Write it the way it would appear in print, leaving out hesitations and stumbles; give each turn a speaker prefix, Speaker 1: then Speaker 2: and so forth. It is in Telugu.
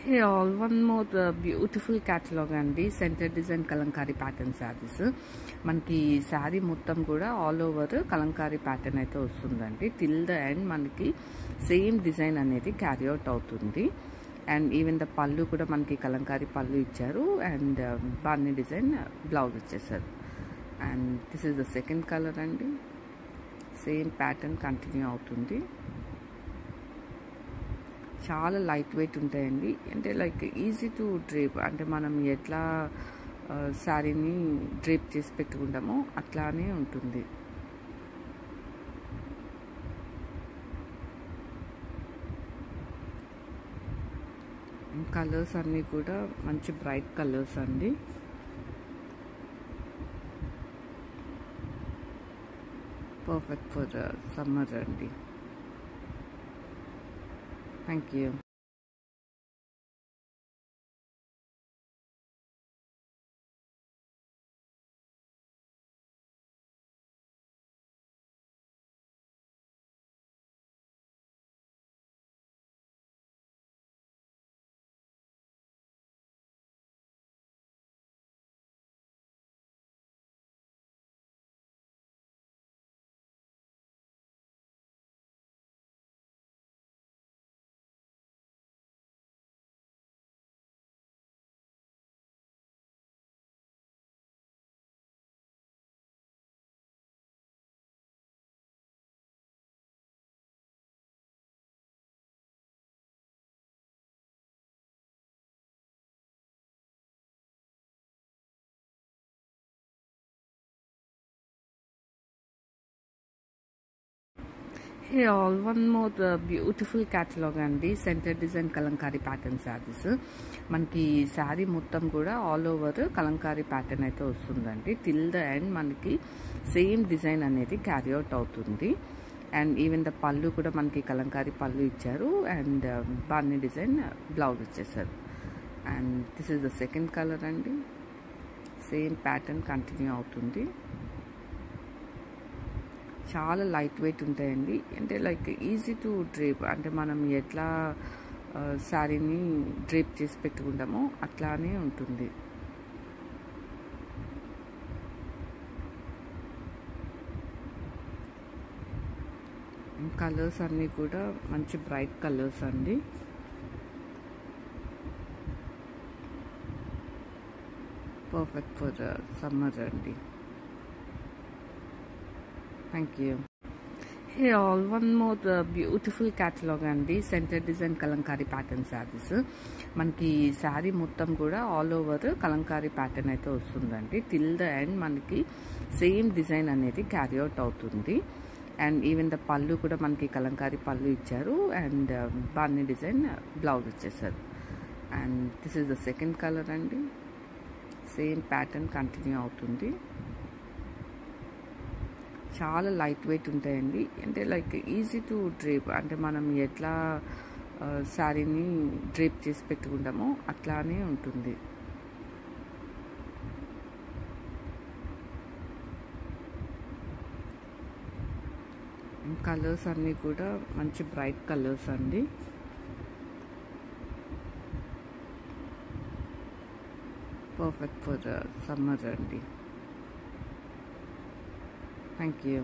Speaker 1: Hey all, one more beautiful catalog అండి. Centre design Kalamkari pattern saris. మనకి శారీ మొత్తం కూడా ఆల్ ఓవర్ కలంకారీ ప్యాటర్న్ అయితే వస్తుందండి. టిల్ ద ఎండ్ మనకి సేమ్ డిజైన్ అనేది క్యారీ అవుట్ అవుతుంది. అండ్ ఈవెన్ ద పళ్ళు కూడా మనకి కలంకారీ పళ్ళు ఇచ్చారు. అండ్ బాన్ని డిజైన్ బ్లౌజ్ ఇచ్చేసారు. And this is the second colour అండి. సేమ్ ప్యాటర్న్ కంటిన్యూ అవుతుంది. చాలా లైట్ వెయిట్ ఉంటాయండి. అంటే లైక్ ఈజీ టు డ్రేప్, అంటే మనం ఎట్లా శారీని డ్రేప్ చేసి పెట్టుకుంటామో అట్లానే ఉంటుంది. కలర్స్ అన్నీ కూడా మంచి బ్రైట్ కలర్స్ అండి. పర్ఫెక్ట్ ఫర్ సమ్మర్ అండి. Thank you. Hey all, one more beautiful catalog అండి. Centre design Kalamkari pattern saris. మనకి శారీ మొత్తం కూడా ఆల్ ఓవర్ కలంకారీ ప్యాటర్న్ అయితే వస్తుందండి. టిల్ ద ఎండ్ మనకి సేమ్ డిజైన్ అనేది క్యారీ అవుట్ అవుతుంది. అండ్ ఈవెన్ ద పళ్ళు కూడా మనకి కలంకారీ పళ్ళు ఇచ్చారు. అండ్ బాన్ని డిజైన్ బ్లౌజ్ ఇచ్చేసారు. And this is the second colour అండి. సేమ్ ప్యాటర్న్ కంటిన్యూ అవుతుంది. చాలా లైట్ వెయిట్ ఉంటాయండి. అంటే లైక్ ఈజీ టు డ్రేప్, అంటే మనం ఎట్లా శారీని డ్రేప్ చేసి పెట్టుకుంటామో అట్లానే ఉంటుంది. కలర్స్ అన్నీ కూడా మంచి బ్రైట్ కలర్స్ అండి. పర్ఫెక్ట్ ఫర్ సమ్మర్ అండి. Thank you. Hey all, one more beautiful catalog అండి. Centre design Kalamkari pattern saris. మనకి శారీ మొత్తం కూడా ఆల్ ఓవర్ కలంకారీ ప్యాటర్న్ అయితే వస్తుందండి. టిల్ ద ఎండ్ మనకి సేమ్ డిజైన్ అనేది క్యారీ అవుట్ అవుతుంది. అండ్ ఈవెన్ ద పళ్ళు కూడా మనకి కలంకారీ పళ్ళు ఇచ్చారు. అండ్ బాన్ని డిజైన్ బ్లౌజ్ ఇచ్చేసారు. And this is the second colour అండి. సేమ్ ప్యాటర్న్ కంటిన్యూ అవుతుంది. చాలా లైట్ వెయిట్ ఉంటాయండి. అంటే లైక్ ఈజీ టు డ్రేప్, అంటే మనం ఎట్లా శారీని డ్రేప్ చేసి పెట్టుకుంటామో అట్లానే ఉంటుంది. కలర్స్ అన్నీ కూడా మంచి బ్రైట్ కలర్స్ అండి. పర్ఫెక్ట్ ఫర్ సమ్మర్ అండి. Thank you.